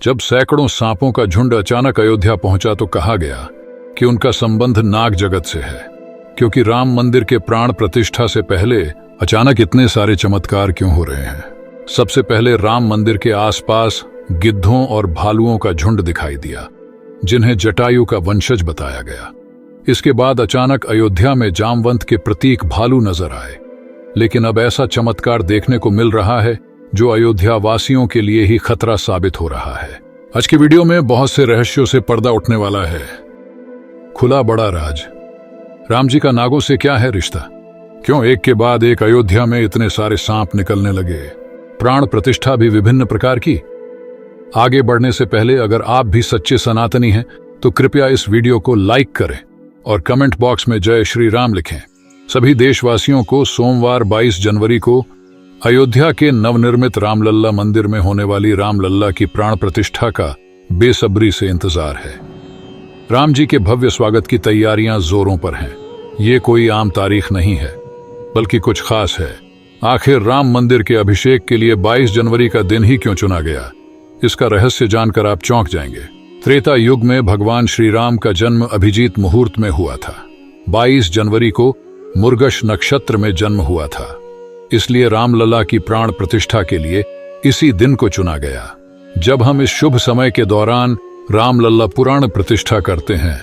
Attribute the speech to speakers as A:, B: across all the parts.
A: जब सैकड़ों सांपों का झुंड अचानक अयोध्या पहुंचा तो कहा गया कि उनका संबंध नाग जगत से है, क्योंकि राम मंदिर के प्राण प्रतिष्ठा से पहले अचानक इतने सारे चमत्कार क्यों हो रहे हैं। सबसे पहले राम मंदिर के आसपास गिद्धों और भालुओं का झुंड दिखाई दिया, जिन्हें जटायु का वंशज बताया गया। इसके बाद अचानक अयोध्या में जामवंत के प्रतीक भालू नजर आए। लेकिन अब ऐसा चमत्कार देखने को मिल रहा है जो अयोध्या वासियों के लिए ही खतरा साबित हो रहा है। आज की वीडियो में बहुत से रहस्यों से पर्दा उठने वाला है। खुला बड़ा राज, राम जी का नागों से क्या है रिश्ता? क्यों एक के बाद एक अयोध्या में इतने सारे सांप निकलने लगे? प्राण प्रतिष्ठा भी विभिन्न प्रकार की। आगे बढ़ने से पहले अगर आप भी सच्चे सनातनी हैं तो कृपया इस वीडियो को लाइक करें और कमेंट बॉक्स में जय श्री राम लिखें। सभी देशवासियों को सोमवार 22 जनवरी को अयोध्या के नवनिर्मित रामलल्ला मंदिर में होने वाली रामलल्ला की प्राण प्रतिष्ठा का बेसब्री से इंतजार है। राम जी के भव्य स्वागत की तैयारियां जोरों पर हैं। ये कोई आम तारीख नहीं है, बल्कि कुछ खास है। आखिर राम मंदिर के अभिषेक के लिए 22 जनवरी का दिन ही क्यों चुना गया? इसका रहस्य जानकर आप चौंक जाएंगे। त्रेता युग में भगवान श्री राम का जन्म अभिजीत मुहूर्त में हुआ था। 22 जनवरी को मुर्गश नक्षत्र में जन्म हुआ था, इसलिए रामलला की प्राण प्रतिष्ठा के लिए इसी दिन को चुना गया। जब हम इस शुभ समय के दौरान रामलला पुराण प्रतिष्ठा करते हैं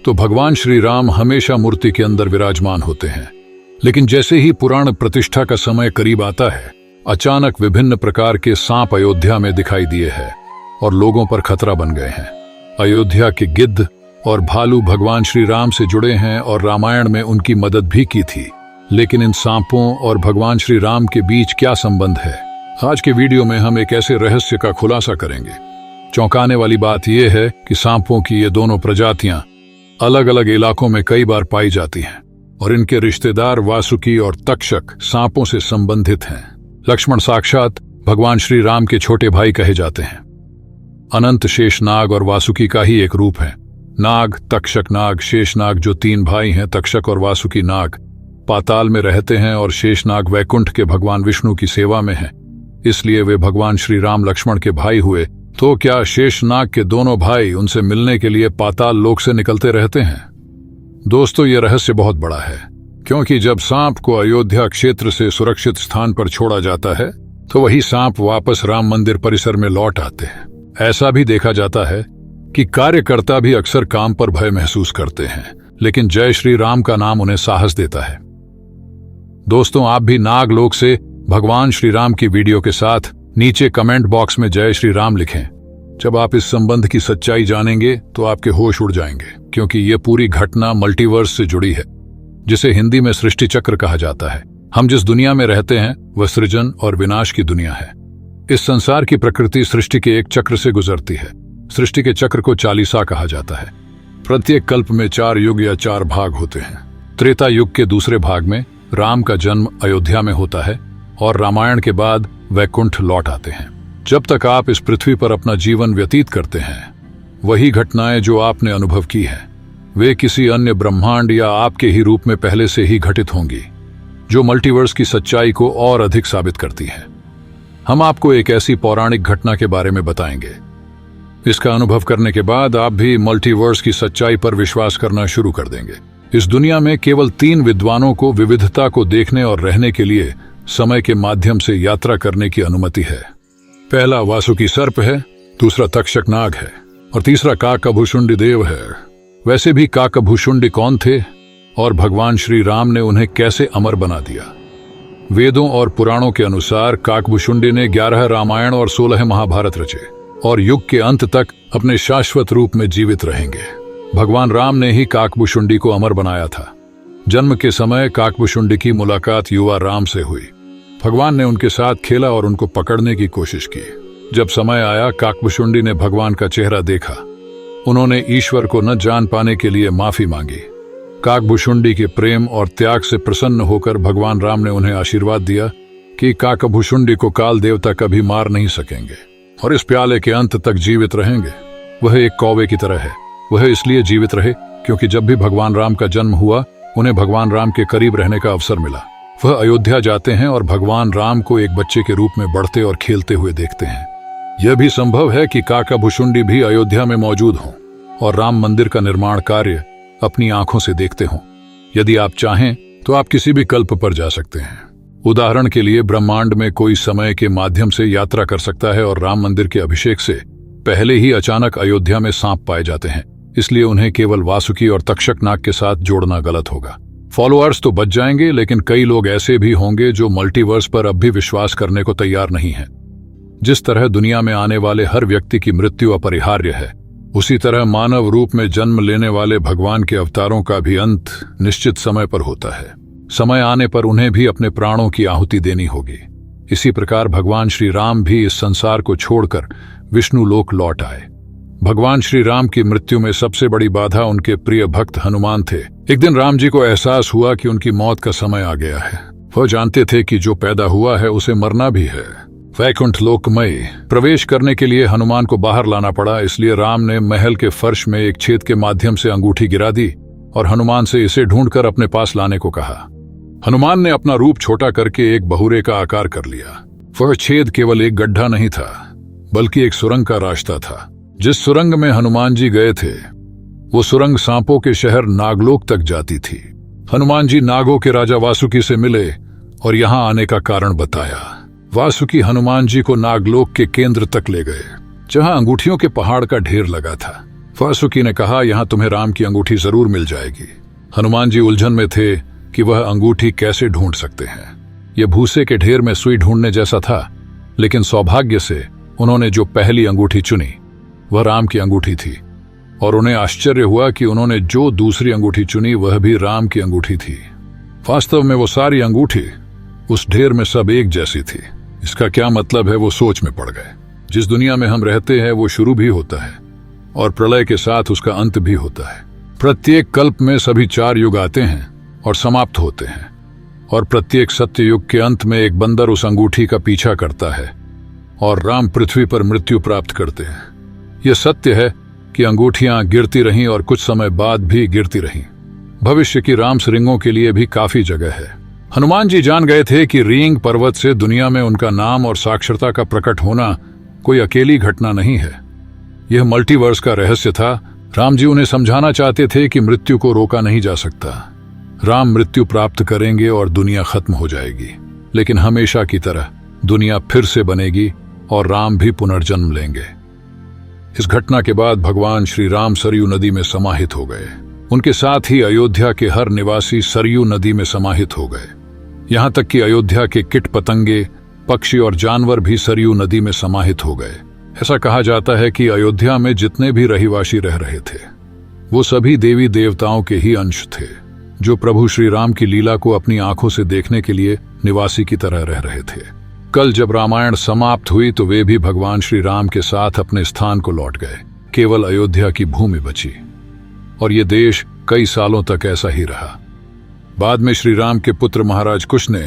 A: तो भगवान श्री राम हमेशा मूर्ति के अंदर विराजमान होते हैं। लेकिन जैसे ही पुराण प्रतिष्ठा का समय करीब आता है, अचानक विभिन्न प्रकार के सांप अयोध्या में दिखाई दिए हैं और लोगों पर खतरा बन गए हैं। अयोध्या के गिद्ध और भालू भगवान श्री राम से जुड़े हैं और रामायण में उनकी मदद भी की थी। लेकिन इन सांपों और भगवान श्री राम के बीच क्या संबंध है? आज के वीडियो में हम एक ऐसे रहस्य का खुलासा करेंगे। चौंकाने वाली बात यह है कि सांपों की ये दोनों प्रजातियां अलग अलग इलाकों में कई बार पाई जाती हैं और इनके रिश्तेदार वासुकी और तक्षक सांपों से संबंधित हैं। लक्ष्मण साक्षात भगवान श्री राम के छोटे भाई कहे जाते हैं। अनंत शेषनाग और वासुकी का ही एक रूप है। नाग, तक्षक नाग, शेषनाग जो 3 भाई हैं, तक्षक और वासुकी नाग पाताल में रहते हैं और शेषनाग वैकुंठ के भगवान विष्णु की सेवा में हैं, इसलिए वे भगवान श्री राम लक्ष्मण के भाई हुए। तो क्या शेषनाग के दोनों भाई उनसे मिलने के लिए पाताल लोक से निकलते रहते हैं? दोस्तों, ये रहस्य बहुत बड़ा है, क्योंकि जब सांप को अयोध्या क्षेत्र से सुरक्षित स्थान पर छोड़ा जाता है तो वही सांप वापस राम मंदिर परिसर में लौट आते हैं। ऐसा भी देखा जाता है कि कार्यकर्ता भी अक्सर काम पर भय महसूस करते हैं, लेकिन जय श्री राम का नाम उन्हें साहस देता है। दोस्तों, आप भी नागलोक से भगवान श्री राम की वीडियो के साथ नीचे कमेंट बॉक्स में जय श्री राम लिखें। जब आप इस संबंध की सच्चाई जानेंगे तो आपके होश उड़ जाएंगे, क्योंकि ये पूरी घटना मल्टीवर्स से जुड़ी है, जिसे हिंदी में सृष्टि चक्र कहा जाता है। हम जिस दुनिया में रहते हैं वह सृजन और विनाश की दुनिया है। इस संसार की प्रकृति सृष्टि के एक चक्र से गुजरती है। सृष्टि के चक्र को चालीसा कहा जाता है। प्रत्येक कल्प में 4 युग या 4 भाग होते हैं। त्रेता युग के दूसरे भाग में राम का जन्म अयोध्या में होता है और रामायण के बाद वैकुंठ लौट आते हैं। जब तक आप इस पृथ्वी पर अपना जीवन व्यतीत करते हैं, वही घटनाएं जो आपने अनुभव की हैं, वे किसी अन्य ब्रह्मांड या आपके ही रूप में पहले से ही घटित होंगी, जो मल्टीवर्स की सच्चाई को और अधिक साबित करती है। हम आपको एक ऐसी पौराणिक घटना के बारे में बताएंगे। इसका अनुभव करने के बाद आप भी मल्टीवर्स की सच्चाई पर विश्वास करना शुरू कर देंगे। इस दुनिया में केवल 3 विद्वानों को विविधता को देखने और रहने के लिए समय के माध्यम से यात्रा करने की अनुमति है। पहला वासुकी सर्प है, दूसरा तक्षक नाग है और तीसरा काकभुषुंडी देव है। वैसे भी काकभुषुंडी कौन थे और भगवान श्री राम ने उन्हें कैसे अमर बना दिया? वेदों और पुराणों के अनुसार काकभुषुंडी ने 11 रामायण और 16 महाभारत रचे और युग के अंत तक अपने शाश्वत रूप में जीवित रहेंगे। भगवान राम ने ही काकभुषुंडी को अमर बनाया था। जन्म के समय काकभुषुंडी की मुलाकात युवा राम से हुई। भगवान ने उनके साथ खेला और उनको पकड़ने की कोशिश की। जब समय आया, काकभुषुंडी ने भगवान का चेहरा देखा। उन्होंने ईश्वर को न जान पाने के लिए माफी मांगी। काकभुषुंडी के प्रेम और त्याग से प्रसन्न होकर भगवान राम ने उन्हें आशीर्वाद दिया कि काकभुषुंडी को काल देवता कभी मार नहीं सकेंगे और इस प्याले के अंत तक जीवित रहेंगे। वह एक कौवे की तरह है। वह इसलिए जीवित रहे क्योंकि जब भी भगवान राम का जन्म हुआ, उन्हें भगवान राम के करीब रहने का अवसर मिला। वह अयोध्या जाते हैं और भगवान राम को एक बच्चे के रूप में बढ़ते और खेलते हुए देखते हैं। यह भी संभव है कि काका भुशुंडी भी अयोध्या में मौजूद हों और राम मंदिर का निर्माण कार्य अपनी आंखों से देखते हों। यदि आप चाहें तो आप किसी भी कल्प पर जा सकते हैं। उदाहरण के लिए ब्रह्मांड में कोई समय के माध्यम से यात्रा कर सकता है और राम मंदिर के अभिषेक से पहले ही अचानक अयोध्या में सांप पाए जाते हैं, इसलिए उन्हें केवल वासुकी और तक्षक नाग के साथ जोड़ना गलत होगा। फॉलोअर्स तो बच जाएंगे, लेकिन कई लोग ऐसे भी होंगे जो मल्टीवर्स पर अब भी विश्वास करने को तैयार नहीं है। जिस तरह दुनिया में आने वाले हर व्यक्ति की मृत्यु अपरिहार्य है, उसी तरह मानव रूप में जन्म लेने वाले भगवान के अवतारों का भी अंत निश्चित समय पर होता है। समय आने पर उन्हें भी अपने प्राणों की आहुति देनी होगी। इसी प्रकार भगवान श्री राम भी इस संसार को छोड़कर विष्णु लोक लौट आए। भगवान श्री राम की मृत्यु में सबसे बड़ी बाधा उनके प्रिय भक्त हनुमान थे। एक दिन राम जी को एहसास हुआ कि उनकी मौत का समय आ गया है। वह जानते थे कि जो पैदा हुआ है उसे मरना भी है। वैकुंठ लोक में प्रवेश करने के लिए हनुमान को बाहर लाना पड़ा, इसलिए राम ने महल के फर्श में एक छेद के माध्यम से अंगूठी गिरा दी और हनुमान से इसे ढूंढकर अपने पास लाने को कहा। हनुमान ने अपना रूप छोटा करके एक बहुरे का आकार कर लिया। वह छेद केवल एक गड्ढा नहीं था, बल्कि एक सुरंग का रास्ता था। जिस सुरंग में हनुमान जी गए थे, वो सुरंग सांपों के शहर नागलोक तक जाती थी। हनुमान जी नागों के राजा वासुकी से मिले और यहाँ आने का कारण बताया। वासुकी हनुमान जी को नागलोक के केंद्र तक ले गए, जहां अंगूठियों के पहाड़ का ढेर लगा था। वासुकी ने कहा, यहां तुम्हें राम की अंगूठी जरूर मिल जाएगी। हनुमान जी उलझन में थे कि वह अंगूठी कैसे ढूंढ सकते हैं। यह भूसे के ढेर में सुई ढूंढने जैसा था, लेकिन सौभाग्य से उन्होंने जो पहली अंगूठी चुनी वह राम की अंगूठी थी, और उन्हें आश्चर्य हुआ कि उन्होंने जो दूसरी अंगूठी चुनी वह भी राम की अंगूठी थी। वास्तव में वो सारी अंगूठी उस ढेर में सब एक जैसी थी। इसका क्या मतलब है, वो सोच में पड़ गए। जिस दुनिया में हम रहते हैं वो शुरू भी होता है और प्रलय के साथ उसका अंत भी होता है। प्रत्येक कल्प में सभी 4 युग आते हैं और समाप्त होते हैं, और प्रत्येक सत्य युग के अंत में एक बंदर उस अंगूठी का पीछा करता है और राम पृथ्वी पर मृत्यु प्राप्त करते हैं। यह सत्य है कि अंगूठियां गिरती रहीं और कुछ समय बाद भी गिरती रहीं। भविष्य की राम सिरिंगों के लिए भी काफी जगह है। हनुमान जी जान गए थे कि रींग पर्वत से दुनिया में उनका नाम और साक्षरता का प्रकट होना कोई अकेली घटना नहीं है। यह मल्टीवर्स का रहस्य था। राम जी उन्हें समझाना चाहते थे कि मृत्यु को रोका नहीं जा सकता। राम मृत्यु प्राप्त करेंगे और दुनिया खत्म हो जाएगी, लेकिन हमेशा की तरह दुनिया फिर से बनेगी और राम भी पुनर्जन्म लेंगे। इस घटना के बाद भगवान श्री राम सरयू नदी में समाहित हो गए। उनके साथ ही अयोध्या के हर निवासी सरयू नदी में समाहित हो गए। यहाँ तक कि अयोध्या के कीट पतंगे, पक्षी और जानवर भी सरयू नदी में समाहित हो गए। ऐसा कहा जाता है कि अयोध्या में जितने भी रहिवासी रह रहे थे वो सभी देवी देवताओं के ही अंश थे, जो प्रभु श्री राम की लीला को अपनी आंखों से देखने के लिए निवासी की तरह रह रहे थे। कल जब रामायण समाप्त हुई तो वे भी भगवान श्री राम के साथ अपने स्थान को लौट गए। केवल अयोध्या की भूमि बची, और ये देश कई सालों तक ऐसा ही रहा। बाद में श्री राम के पुत्र महाराज कुश ने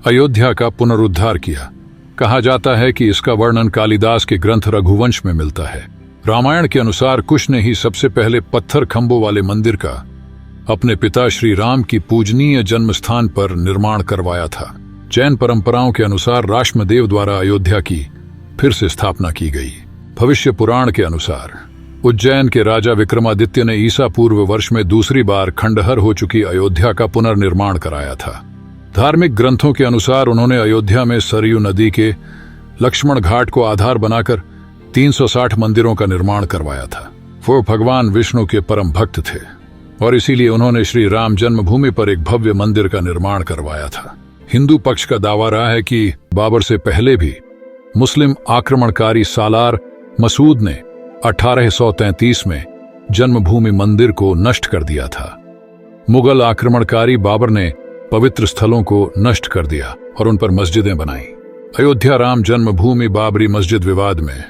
A: अयोध्या का पुनरुद्धार किया। कहा जाता है कि इसका वर्णन कालिदास के ग्रंथ रघुवंश में मिलता है। रामायण के अनुसार कुश ने ही सबसे पहले पत्थर खंभों वाले मंदिर का अपने पिता श्री राम की पूजनीय जन्म स्थान पर निर्माण करवाया था। जैन परंपराओं के अनुसार राष्ट्रदेव द्वारा अयोध्या की फिर से स्थापना की गई। भविष्य पुराण के अनुसार उज्जैन के राजा विक्रमादित्य ने ईसा पूर्व वर्ष में दूसरी बार खंडहर हो चुकी अयोध्या का पुनर्निर्माण कराया था। धार्मिक ग्रंथों के अनुसार उन्होंने अयोध्या में सरयू नदी के लक्ष्मण घाट को आधार बनाकर 360 मंदिरों का निर्माण करवाया था। वो भगवान विष्णु के परम भक्त थे और इसीलिए उन्होंने श्री राम जन्मभूमि पर एक भव्य मंदिर का निर्माण करवाया था। हिंदू पक्ष का दावा रहा है कि बाबर से पहले भी मुस्लिम आक्रमणकारी सालार मसूद ने 1833 में जन्मभूमि मंदिर को नष्ट कर दिया था। मुगल आक्रमणकारी बाबर ने पवित्र स्थलों को नष्ट कर दिया और उन पर मस्जिदें बनाई। अयोध्या राम जन्मभूमि बाबरी मस्जिद विवाद में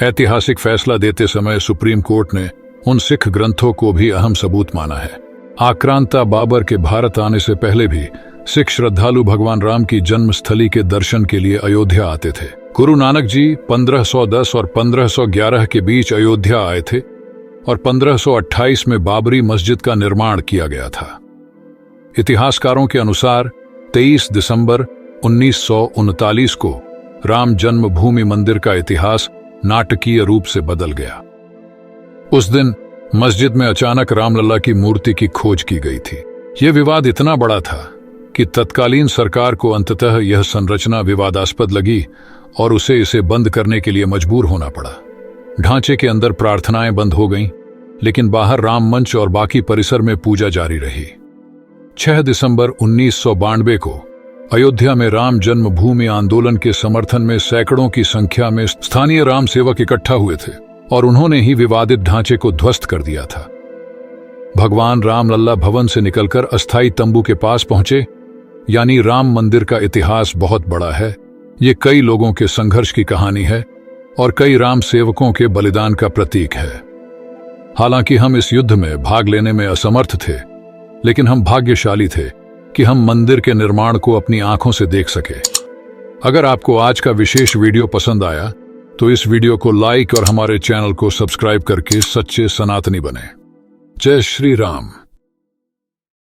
A: ऐतिहासिक फैसला देते समय सुप्रीम कोर्ट ने उन सिख ग्रंथों को भी अहम सबूत माना है। आक्रांता बाबर के भारत आने से पहले भी सिख श्रद्धालु भगवान राम की जन्मस्थली के दर्शन के लिए अयोध्या आते थे। गुरु नानक जी 1510 और 1511 के बीच अयोध्या आए थे और 1528 में बाबरी मस्जिद का निर्माण किया गया था। इतिहासकारों के अनुसार 23 दिसंबर 1939 को राम जन्मभूमि मंदिर का इतिहास नाटकीय रूप से बदल गया। उस दिन मस्जिद में अचानक रामलला की मूर्ति की खोज की गई थी। यह विवाद इतना बड़ा था कि तत्कालीन सरकार को अंततः यह संरचना विवादास्पद लगी और इसे बंद करने के लिए मजबूर होना पड़ा। ढांचे के अंदर प्रार्थनाएं बंद हो गईं, लेकिन बाहर राम मंच और बाकी परिसर में पूजा जारी रही। 6 दिसंबर 1992 को अयोध्या में राम जन्मभूमि आंदोलन के समर्थन में सैकड़ों की संख्या में स्थानीय राम सेवक इकट्ठा हुए थे और उन्होंने ही विवादित ढांचे को ध्वस्त कर दिया था। भगवान रामलला भवन से निकलकर अस्थायी तंबू के पास पहुंचे। यानी राम मंदिर का इतिहास बहुत बड़ा है। ये कई लोगों के संघर्ष की कहानी है और कई राम सेवकों के बलिदान का प्रतीक है। हालांकि हम इस युद्ध में भाग लेने में असमर्थ थे, लेकिन हम भाग्यशाली थे कि हम मंदिर के निर्माण को अपनी आंखों से देख सके। अगर आपको आज का विशेष वीडियो पसंद आया तो इस वीडियो को लाइक और हमारे चैनल को सब्सक्राइब करके सच्चे सनातनी बने। जय श्री राम।